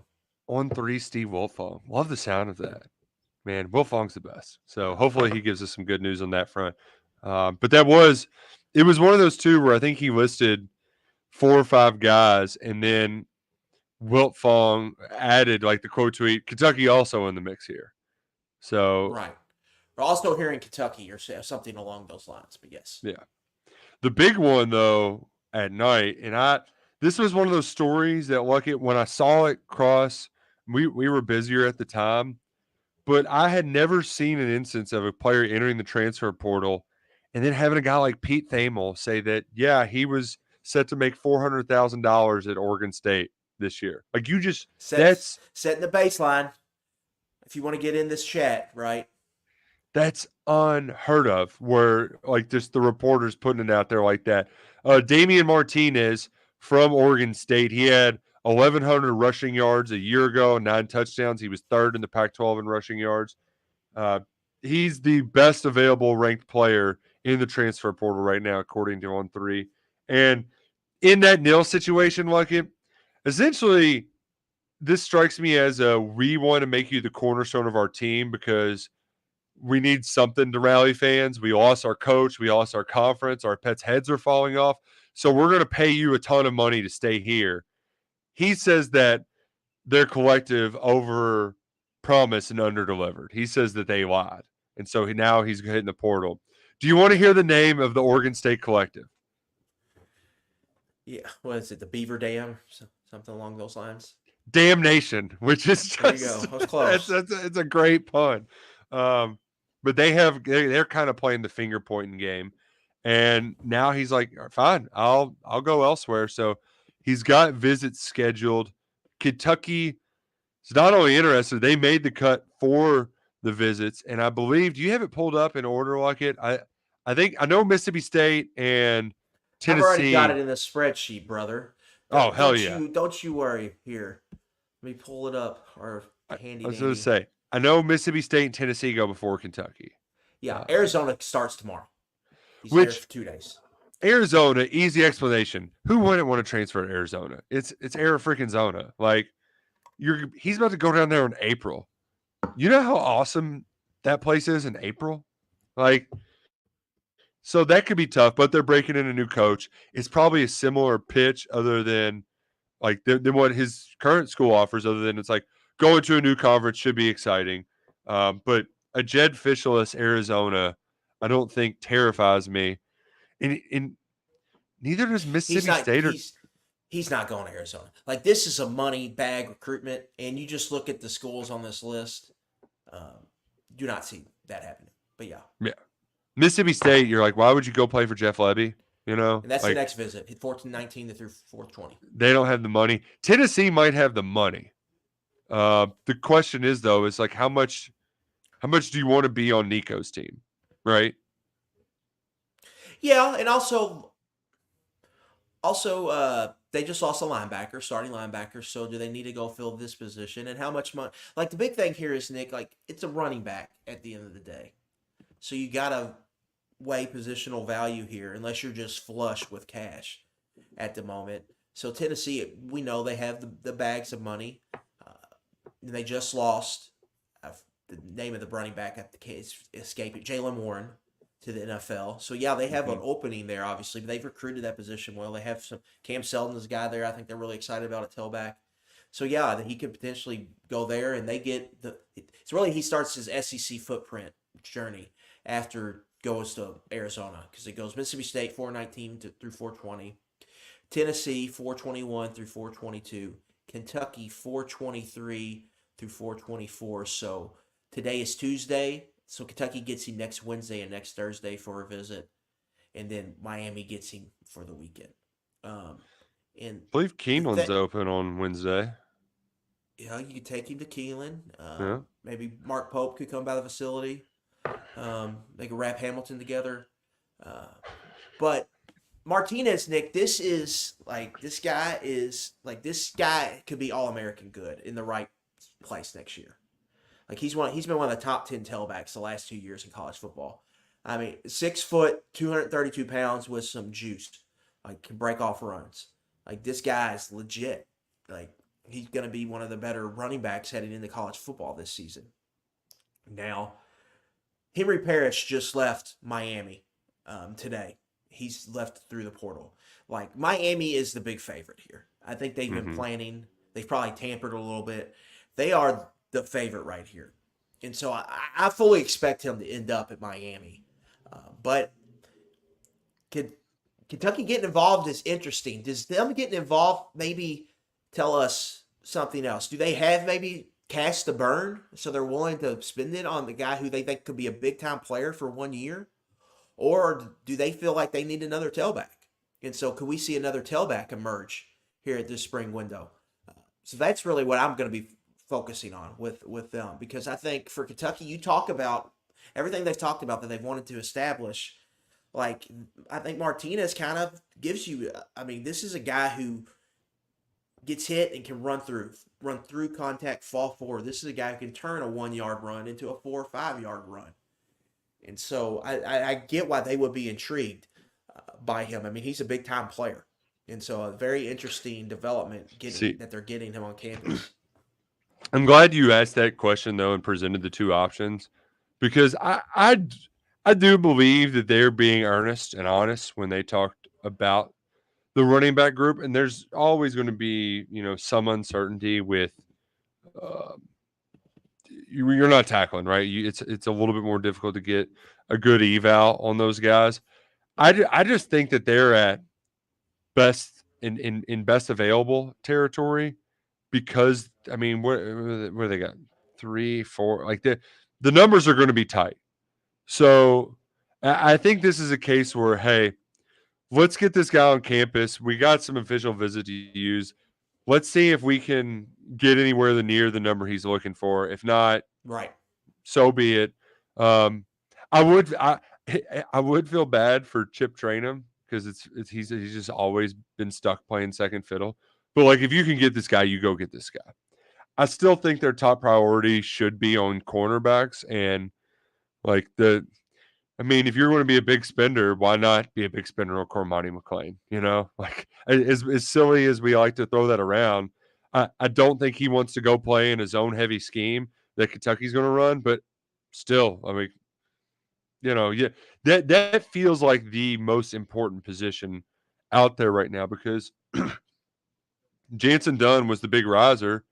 Speaker 1: On3 Steve Wiltfong. Love the sound of that. Man, Wilfong's the best. So hopefully he gives us some good news on that front. But it was one of those two where I think he listed 4 or 5 guys, and then Wiltfong added like the quote tweet, Kentucky also in the mix here. So
Speaker 2: right. We're also hearing Kentucky or something along those lines, but yes.
Speaker 1: Yeah. The big one though at night, and this was one of those stories that when I saw it cross, we were busier at the time. But I had never seen an instance of a player entering the transfer portal and then having a guy like Pete Thamel say that, yeah, he was set to make $400,000 at Oregon State this year. Like that's
Speaker 2: setting the baseline. If you want to get in this chat, right?
Speaker 1: That's unheard of where like just the reporters putting it out there like that. Damien Martinez from Oregon State, he had 1,100 rushing yards a year ago, 9 touchdowns. He was 3rd in the Pac-12 in rushing yards. He's the best available ranked player in the transfer portal right now, according to On3. And in that nil situation, essentially, this strikes me as we want to make you the cornerstone of our team because we need something to rally fans. We lost our coach. We lost our conference. Our pets' heads are falling off. So we're going to pay you a ton of money to stay here. He says that their collective over promised and under delivered. He says that they lied. And so now he's hitting the portal. Do you want to hear the name of the Oregon State collective?
Speaker 2: Yeah. What is it? The Beaver Dam? Something along those lines?
Speaker 1: Damnation, which is just,
Speaker 2: there you go. That was close.
Speaker 1: It's a great pun. But they're kind of playing the finger pointing game. And now he's like, fine, I'll go elsewhere. So he's got visits scheduled. Kentucky is not only interested, they made the cut for the visits. And I believe, do you have it pulled up in order like it? I think I know Mississippi State and
Speaker 2: I've already got it
Speaker 1: Tennessee.
Speaker 2: in the spreadsheet, brother.
Speaker 1: Oh, hell yeah.
Speaker 2: Don't you worry. Here, let me pull it up. Our
Speaker 1: I
Speaker 2: handy
Speaker 1: was going to
Speaker 2: dandy.
Speaker 1: say, I know Mississippi State and Tennessee go before Kentucky.
Speaker 2: Yeah, Arizona starts tomorrow. He's there
Speaker 1: Which
Speaker 2: for 2 days.
Speaker 1: Arizona, easy explanation. Who wouldn't want to transfer to Arizona? It's Air freaking Zona. Like he's about to go down there in April. You know how awesome that place is in April? Like, so that could be tough, but they're breaking in a new coach. It's probably a similar pitch other than like than what his current school offers, other than it's like going to a new conference should be exciting. But a Jed Fishless Arizona, I don't think terrifies me. And neither does
Speaker 2: He's
Speaker 1: Mississippi
Speaker 2: not
Speaker 1: State or
Speaker 2: he's not going to Arizona. Like this is a money bag recruitment, and you just look at the schools on this list. Do not see that happening. But yeah,
Speaker 1: yeah. Mississippi State, you're like, why would you go play for Jeff Lebby? You know,
Speaker 2: and that's the
Speaker 1: like
Speaker 2: next visit, 1419 through 420.
Speaker 1: they don't have the money. Tennessee might have the money. The question is though, is like how much do you want to be on Nico's team, right?
Speaker 2: Yeah, and also, they just lost a linebacker, starting linebacker. So do they need to go fill this position? And how much money? Like the big thing here is Nick. Like it's a running back at the end of the day. So you gotta weigh positional value here, unless you're just flush with cash at the moment. So Tennessee, we know they have the bags of money. They just lost. The name of the running back at the case escaping Jalen Warren to the NFL. So yeah, they have an opening there, obviously, but they've recruited that position well. They have some Cam Seldon's a guy there. I think they're really excited about at tailback. So yeah, he could potentially go there, and they get the. It's really he starts his SEC footprint journey after goes to Arizona because it goes Mississippi State 419 through 420, Tennessee 421 through 422, Kentucky 423 through 424. So today is Tuesday. So Kentucky gets him next Wednesday and next Thursday for a visit, and then Miami gets him for the weekend. And
Speaker 1: I believe Keeneland's
Speaker 2: that
Speaker 1: open on Wednesday.
Speaker 2: you could take him to Keelan.
Speaker 1: Yeah.
Speaker 2: Maybe Mark Pope could come by the facility. They could wrap Hamilton together. But Martinez, Nick, this guy could be All American good in the right place next year. Like he's been one of the top 10 tailbacks the last 2 years in college football. I mean, 6 foot, 232 pounds with some juice. Like can break off runs. Like this guy is legit. Like he's gonna be one of the better running backs heading into college football this season. Now, Henry Parrish just left Miami today. He's left through the portal. Like Miami is the big favorite here. I think they've been planning. They've probably tampered a little bit. They are the favorite right here. And so I fully expect him to end up at Miami. But Kentucky getting involved is interesting. Does them getting involved maybe tell us something else? Do they have maybe cash to burn so they're willing to spend it on the guy who they think could be a big-time player for 1 year? Or do they feel like they need another tailback? And so could we see another tailback emerge here at this spring window? So that's really what I'm going to be focusing on with them, because I think for Kentucky, you talk about everything they've talked about that they've wanted to establish. Like I think Martinez kind of gives you. I mean, this is a guy who gets hit and can run through contact, fall forward. This is a guy who can turn a 1 yard run into a 4 or 5 yard run. And so I get why they would be intrigued by him. I mean, he's a big time player, and so a very interesting development that they're getting him on campus.
Speaker 1: I'm glad you asked that question though and presented the two options, because I do believe that they're being earnest and honest when they talked about the running back group, and there's always going to be some uncertainty with you're not tackling right. It's a little bit more difficult to get a good eval on those guys. I just think that they're at best in best available territory, because I mean where they got 3, 4, like the numbers are going to be tight. So I think this is a case where, hey, let's get this guy on campus. We got some official visit to use. Let's see if we can get anywhere near the number he's looking for. If not,
Speaker 2: Right.
Speaker 1: so be it. Um, I would I would feel bad for Chip Trainum because he's just always been stuck playing second fiddle. But like if you can get this guy, you go get this guy. I still think their top priority should be on cornerbacks and like I mean, if you're going to be a big spender, why not be a big spender on Cormani McLean? You know, like as silly as we like to throw that around, I don't think he wants to go play in his own heavy scheme that Kentucky's going to run. But still, I mean, yeah, that feels like the most important position out there right now because Jansen Dunn was the big riser.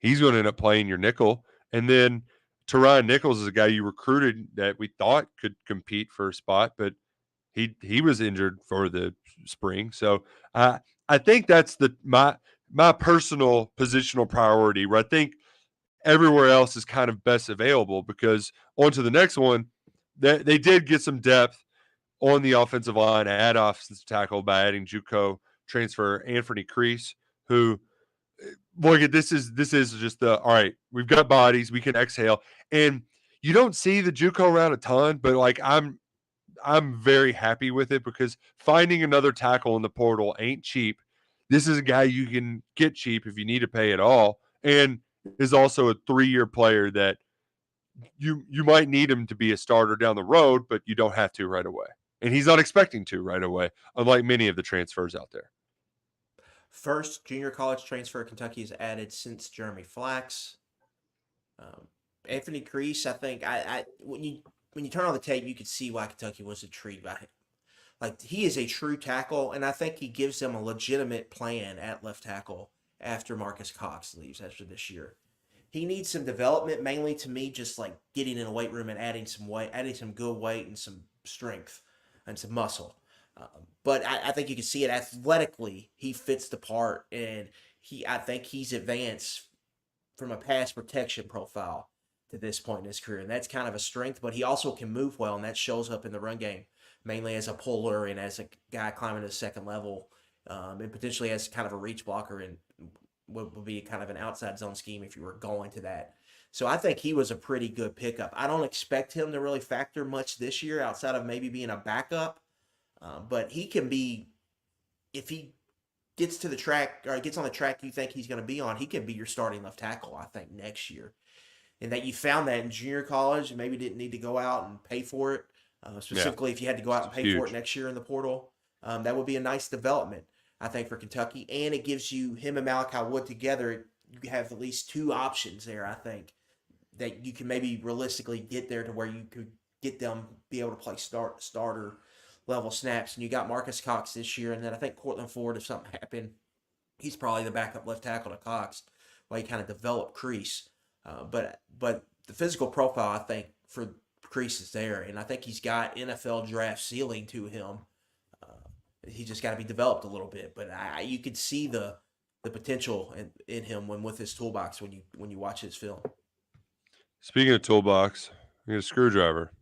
Speaker 1: He's going to end up playing your nickel, and then Teron Nichols is a guy you recruited that we thought could compete for a spot, but he was injured for the spring. So I think that's my personal positional priority where I think everywhere else is kind of best available because on to the next one, they did get some depth on the offensive line at offensive tackle by adding JUCO transfer Anthony Crease, who look at this is just the all right, we've got bodies, we can exhale. And you don't see the JUCO around a ton, but like I'm very happy with it because finding another tackle in the portal ain't cheap. This is a guy you can get cheap if you need to pay at all, and is also a 3-year player that you might need him to be a starter down the road, but you don't have to right away. And he's not expecting to right away, unlike many of the transfers out there.
Speaker 2: First junior college transfer Kentucky has added since Jeremy Flax. Anthony Crease, I think when you turn on the tape, you could see why Kentucky was intrigued by him. Like he is a true tackle, and I think he gives them a legitimate plan at left tackle after Marcus Cox leaves after this year. He needs some development, mainly to me, just like getting in a weight room and adding some weight, adding some good weight and some strength and some muscle. But I think you can see it athletically. He fits the part, and I think he's advanced from a pass protection profile to this point in his career, and that's kind of a strength. But he also can move well, and that shows up in the run game, mainly as a puller and as a guy climbing to the second level, and potentially as kind of a reach blocker and would be kind of an outside zone scheme if you were going to that. So I think he was a pretty good pickup. I don't expect him to really factor much this year outside of maybe being a backup. But he can be, if he gets to the track or gets on the track you think he's going to be on, he can be your starting left tackle, I think, next year. And that you found that in junior college and maybe didn't need to go out and pay for it. Specifically, if you had to go out and pay for it next year in the portal, that would be a nice development, I think, for Kentucky. And it gives you him and Malachi Wood together. You have at least two options there, I think, that you can maybe realistically get there to where you could get them be able to play starter level snaps. And you got Marcus Cox this year, and then I think Cortland Ford, if something happened, he's probably the backup left tackle to Cox while he kind of developed Crease. But the physical profile, I think, for Crease is there, and I think he's got NFL draft ceiling to him. He just got to be developed a little bit, but you could see the potential in him when with his toolbox when you watch his film.
Speaker 1: Speaking of toolbox, I get a screwdriver.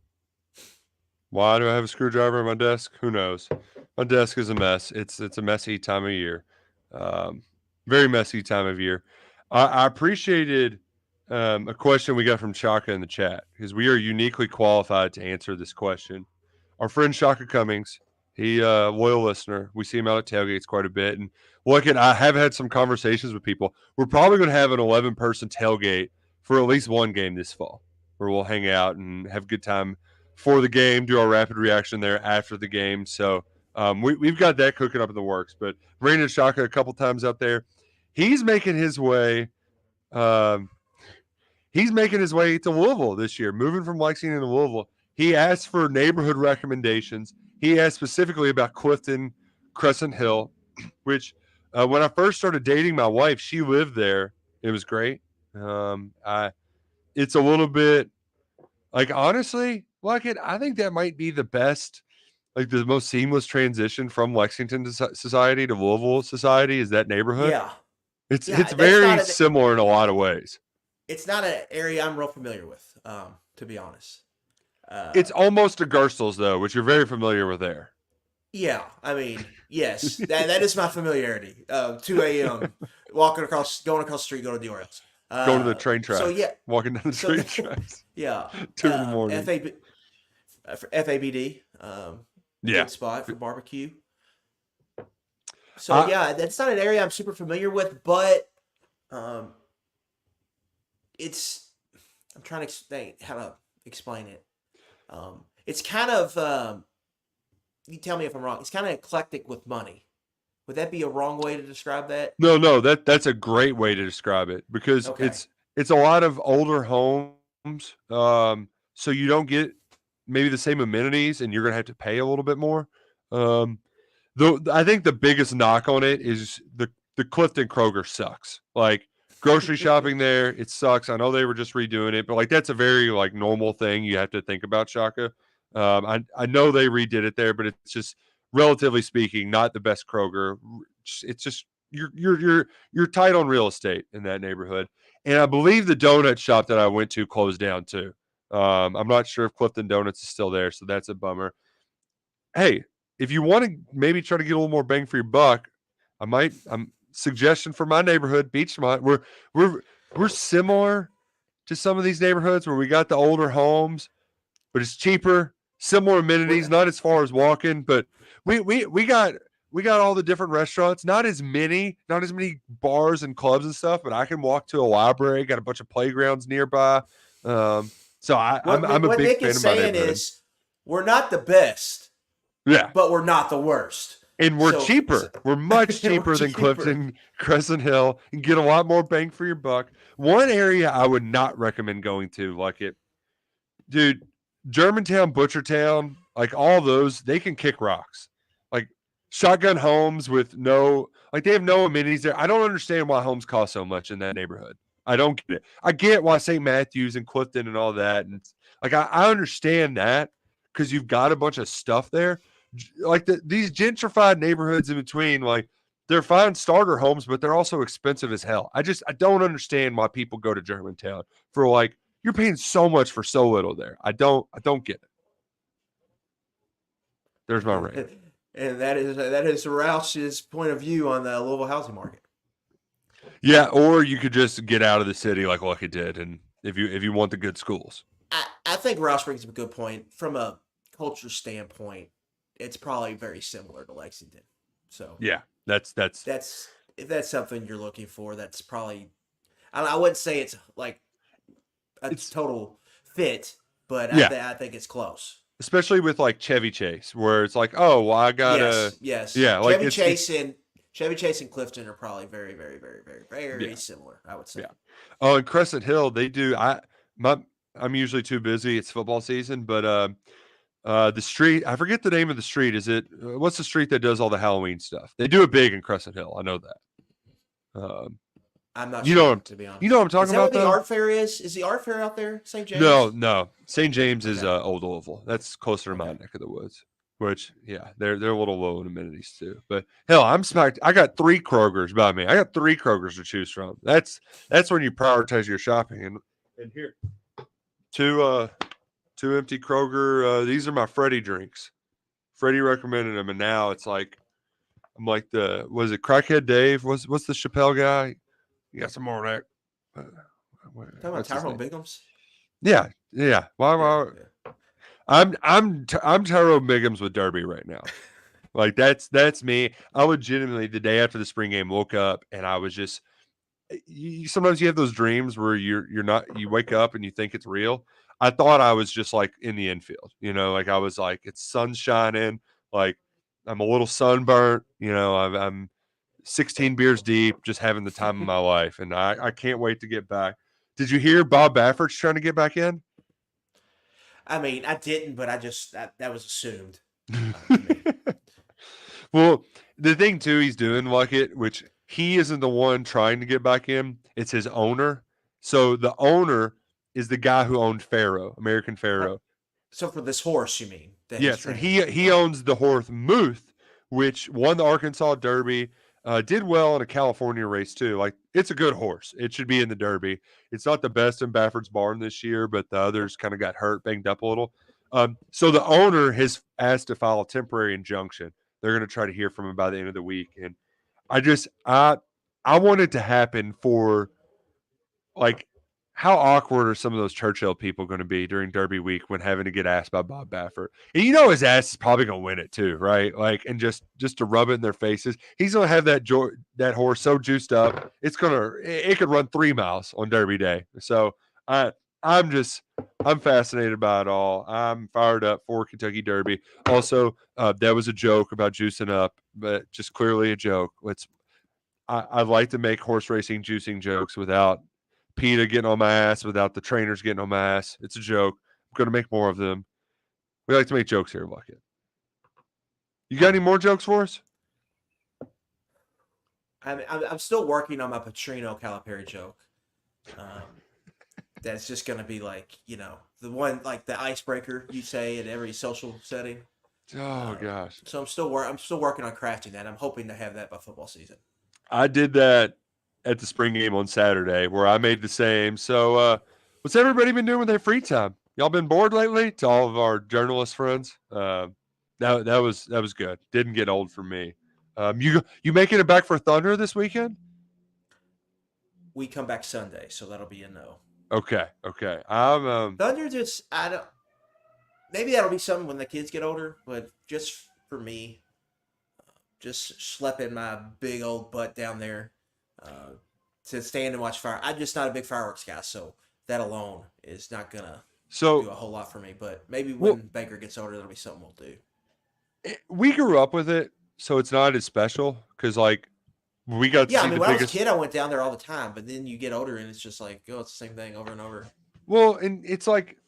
Speaker 1: Why do I have a screwdriver on my desk? Who knows? My desk is a mess. It's a messy time of year. Very messy time of year. I appreciated a question we got from Shaka in the chat because we are uniquely qualified to answer this question. Our friend Shaka Cummings, he loyal listener. We see him out at tailgates quite a bit. And I have had some conversations with people. We're probably going to have an 11-person tailgate for at least one game this fall where we'll hang out and have a good time for the game, do our rapid reaction there after the game. So we've got that cooking up in the works. But Brandon Shaka a couple times out there, he's making his way. He's making his way to Louisville this year, moving from Lexington to Louisville. He asked for neighborhood recommendations. He asked specifically about Clifton, Crescent Hill, which when I first started dating my wife, she lived there. It was great. It's a little bit like honestly, I think that might be the best, like the most seamless transition from Lexington society to Louisville society is that neighborhood.
Speaker 2: Yeah,
Speaker 1: it's very similar in a lot of ways.
Speaker 2: It's not an area I'm real familiar with, to be honest.
Speaker 1: It's almost a Gerstl's though, which you're very familiar with there.
Speaker 2: Yeah, I mean, yes, that is my familiarity. 2 a.m. going across the street, going to the Orioles.
Speaker 1: Going to the train
Speaker 2: So
Speaker 1: tracks,
Speaker 2: yeah,
Speaker 1: walking down the
Speaker 2: so
Speaker 1: train tracks,
Speaker 2: yeah,
Speaker 1: 2 in the morning.
Speaker 2: FABD,
Speaker 1: Yeah.
Speaker 2: good spot for barbecue. So yeah, that's not an area I'm super familiar with, but it's I'm trying to think how to explain it. It's kind of you tell me if I'm wrong. It's kind of eclectic with money. Would that be a wrong way to describe that?
Speaker 1: No, that's a great way to describe it because
Speaker 2: Okay.
Speaker 1: it's a lot of older homes. So you don't get maybe the same amenities, and you're gonna have to pay a little bit more. Though I think the biggest knock on it is the Clifton Kroger sucks. Like grocery shopping there, it sucks. I know they were just redoing it, but like that's a very like normal thing you have to think about, Shaka. I know they redid it there, but it's just relatively speaking not the best Kroger. It's just you're tight on real estate in that neighborhood, and I believe the donut shop that I went to closed down too. I'm not sure if Clifton Donuts is still there, so that's a bummer. Hey, if you want to maybe try to get a little more bang for your buck, I'm suggestion for my neighborhood, Beachmont. We're we're similar to some of these neighborhoods where we got the older homes, but it's cheaper, similar amenities, not as far as walking, but we got all the different restaurants, not as many bars and clubs and stuff, but I can walk to a library, got a bunch of playgrounds nearby. So I'm a
Speaker 2: what
Speaker 1: big
Speaker 2: Nick
Speaker 1: fan
Speaker 2: is
Speaker 1: of my
Speaker 2: saying
Speaker 1: neighborhood.
Speaker 2: is we're not the best,
Speaker 1: Yeah.
Speaker 2: but we're not the worst.
Speaker 1: And we're
Speaker 2: So-
Speaker 1: cheaper. We're much
Speaker 2: We're
Speaker 1: cheaper than
Speaker 2: cheaper.
Speaker 1: Clifton, Crescent Hill, and get a lot more bang for your buck. One area I would not recommend going to, like it, dude, Germantown, Butchertown, like all those, they can kick rocks. Like shotgun homes with they have no amenities there. I don't understand why homes cost so much in that neighborhood. I don't get it. I get why St. Matthews and Clifton and all that. And it's, like, I understand that because you've got a bunch of stuff there. Like these gentrified neighborhoods in between, like they're fine starter homes, but they're also expensive as hell. I don't understand why people go to Germantown for like, you're paying so much for so little there. I don't get it. There's my rant.
Speaker 2: And that is Roush's point of view on the Louisville housing market.
Speaker 1: Yeah, or you could just get out of the city like Lucky did, and if you want the good schools.
Speaker 2: I think Roush brings up a good point. From a culture standpoint, it's probably very similar to Lexington. So
Speaker 1: yeah, that's
Speaker 2: if that's something you're looking for, that's probably I wouldn't say it's like it's total fit, but I think it's close.
Speaker 1: Especially with like Chevy Chase, where it's like, oh, well, I gotta
Speaker 2: yes.
Speaker 1: yeah, like
Speaker 2: Chevy Chase and Clifton are probably very, very, very, very, very similar, I would say.
Speaker 1: Yeah. Oh, and Crescent Hill, they do. I'm usually too busy. It's football season, but the street, I forget the name of the street. Is it what's the street that does all the Halloween stuff? They do it big in Crescent Hill. I know that.
Speaker 2: I'm not
Speaker 1: you
Speaker 2: sure,
Speaker 1: know
Speaker 2: to be honest.
Speaker 1: You know what I'm talking about?
Speaker 2: Is that what the art fair is? Is the art fair out there, St. James?
Speaker 1: No. St. James is Old Louisville. That's closer to my neck of the woods. Which, yeah, they're a little low in amenities too. But hell, I'm smacked. I got 3 Krogers by me. I got 3 Krogers to choose from. That's when you prioritize your shopping. And here, two empty Kroger. These are my Freddie drinks. Freddie recommended them, and now it's like I'm like was it Crackhead Dave? What's the Chappelle guy? You got some more of that.
Speaker 2: Talking about Tyrone Biggums?
Speaker 1: Yeah. Why?
Speaker 2: Yeah.
Speaker 1: I'm Tyrone Biggums with Derby right now. Like that's me. I legitimately the day after the spring game woke up and I was just. Sometimes you have those dreams where you wake up and you think it's real. I thought I was just like in the infield, like I was like it's sun shining, like I'm a little sunburnt, I'm 16 beers deep, just having the time of my life, and I can't wait to get back. Did you hear Bob Baffert's trying to get back in?
Speaker 2: I mean, I didn't, but that was assumed.
Speaker 1: Well, the thing too, he's doing like it, which he isn't the one trying to get back in. It's his owner. So the owner is the guy who owned Pharaoh, American Pharaoh.
Speaker 2: So for this horse, you mean?
Speaker 1: Yes, and he owns the horse Muth, which won the Arkansas Derby. Did well in a California race too. Like it's a good horse. It should be in the Derby. It's not the best in Baffert's barn this year, but the others kind of got hurt, banged up a little. So the owner has asked to file a temporary injunction. They're going to try to hear from him by the end of the week. And I want it to happen for like how awkward are some of those Churchill people going to be during Derby week when having to get asked by Bob Baffert? And his ass is probably going to win it too, right? Like, and just to rub it in their faces, he's going to have that horse so juiced up, it could run 3 miles on Derby day. So I'm fascinated by it all. I'm fired up for Kentucky Derby. Also, that was a joke about juicing up, but just clearly a joke. I'd like to make horse racing juicing jokes without PETA getting on my ass, without the trainers getting on my ass. It's a joke. I'm going to make more of them. We like to make jokes here, Bucket. You got any more jokes for us?
Speaker 2: I'm still working on my Petrino Calipari joke. That's just going to be like, the one, like the icebreaker you say in every social setting.
Speaker 1: Oh, gosh.
Speaker 2: So I'm still working on crafting that. I'm hoping to have that by football season.
Speaker 1: I did that at the spring game on Saturday where I made the same. So what's everybody been doing with their free time? Y'all been bored lately? To all of our journalist friends, that was good. Didn't get old for me. You making it back for Thunder this weekend?
Speaker 2: We come back Sunday, so that'll be a no.
Speaker 1: Okay. I'm
Speaker 2: Thunder maybe that'll be something when the kids get older, but just for me, just schlepping my big old butt down there to stand and watch fire. I'm just not a big fireworks guy, so that alone is not gonna do a whole lot for me. But maybe when Baker gets older, that'll be something we'll do.
Speaker 1: We grew up with it, so it's not as special because we got to see the biggest.
Speaker 2: When I was a kid, I went down there all the time, but then you get older and it's just like, it's the same thing over and over.
Speaker 1: Well, and it's like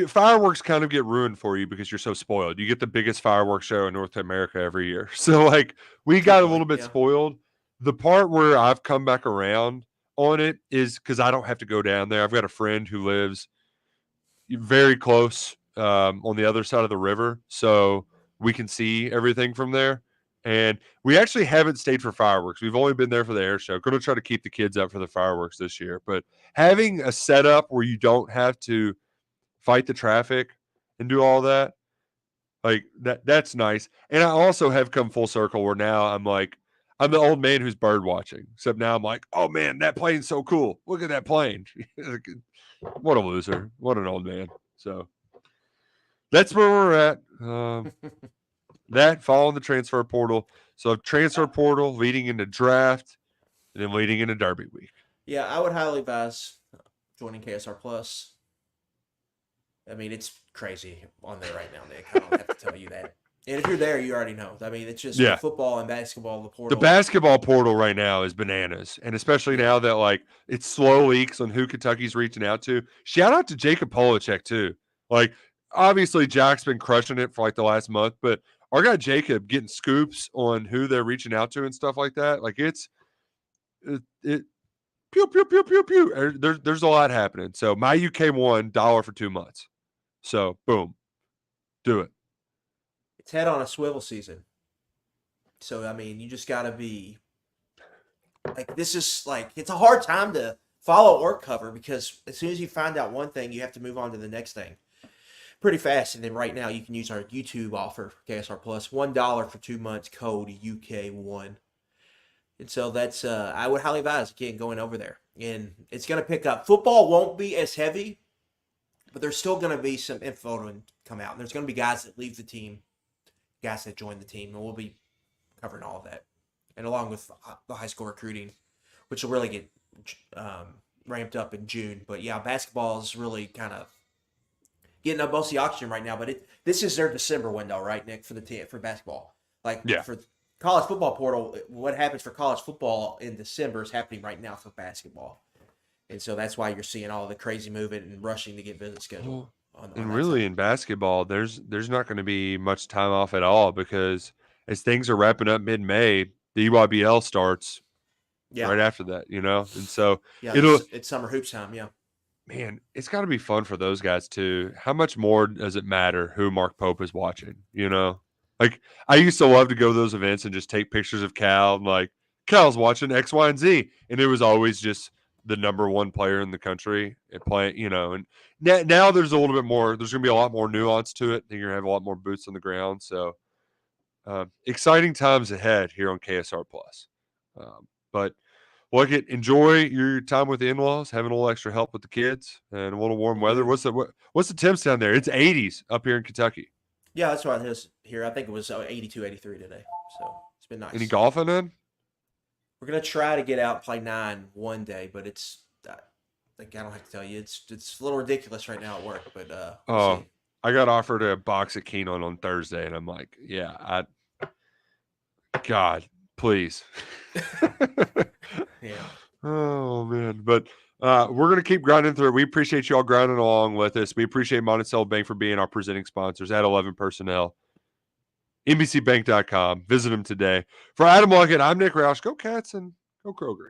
Speaker 1: fireworks kind of get ruined for you because you're so spoiled. You get the biggest fireworks show in North America every year. So we got a little bit spoiled. The part where I've come back around on it is because I don't have to go down there. I've got a friend who lives very close on the other side of the river. So we can see everything from there. And we actually haven't stayed for fireworks. We've only been there for the air show. Going to try to keep the kids up for the fireworks this year. But having a setup where you don't have to fight the traffic and do all that, that's nice. And I also have come full circle where now I'm the old man who's bird watching. Except now I'm like, oh man, that plane's so cool. Look at that plane. What a loser. What an old man. So that's where we're at. That following the transfer portal. So transfer portal leading into draft and then leading into Derby week.
Speaker 2: Yeah, I would highly advise joining KSR Plus. I mean, it's crazy on there right now, Nick. I don't have to tell you that. And if you're there, you already know. I mean, it's just football and basketball, the portal.
Speaker 1: The basketball portal right now is bananas. And especially now that, it's slow leaks on who Kentucky's reaching out to. Shout out to Jacob Polachek, too. Obviously, Jack's been crushing it for, the last month. But our guy Jacob getting scoops on who they're reaching out to and stuff like that. Pew, pew, pew, pew, pew. There's a lot happening. So, my UK $1 for 2 months. So, boom. Do it.
Speaker 2: It's head on a swivel season. So, I mean, you just got to be this is it's a hard time to follow or cover because as soon as you find out one thing, you have to move on to the next thing pretty fast. And then right now you can use our YouTube offer for KSR Plus, $1 for 2 months, code UK1. And so that's, I would highly advise, again, going over there. And it's going to pick up. Football won't be as heavy, but there's still going to be some info to come out. And there's going to be guys that leave the team, guys that join the team, and we'll be covering all of that. And along with the high school recruiting, which will really get ramped up in June. But yeah, basketball is really kind of getting up most of the oxygen right now. But this is their December window, right, Nick, for for basketball. For college football portal, what happens for college football in December is happening right now for basketball. And so that's why you're seeing all the crazy movement and rushing to get visit scheduled.
Speaker 1: In basketball, there's not going to be much time off at all because as things are wrapping up mid-May, the EYBL starts right after that, And so
Speaker 2: it's summer hoops time,
Speaker 1: Man, it's got to be fun for those guys too. How much more does it matter who Mark Pope is watching, I used to love to go to those events and just take pictures of Cal and Cal's watching X, Y, and Z. And it was always just the number one player in the country and play, and now there's a little bit more, there's going to be a lot more nuance to it. I think you're going to have a lot more boots on the ground. So exciting times ahead here on KSR Plus. But look, enjoy your time with the in-laws, having a little extra help with the kids and a little warm weather. What's the temps down there? It's 80s up here in Kentucky.
Speaker 2: Yeah, that's what it is here. I think it was 82, 83 today. So it's been nice.
Speaker 1: Any golfing in?
Speaker 2: We're going to try to get out and play 9 one day, but it's like I don't have to tell you, it's a little ridiculous right now at work. But we'll see.
Speaker 1: I got offered a box at Keenan on Thursday, and I'm like, God, please.
Speaker 2: Yeah.
Speaker 1: Oh man, but we're gonna keep grinding through it. We appreciate you all grinding along with us. We appreciate Monticello Bank for being our presenting sponsors at 11 Personnel. NBCBank.com. Visit them today. For Adam Luckett, I'm Nick Roush. Go Cats and go Kroger.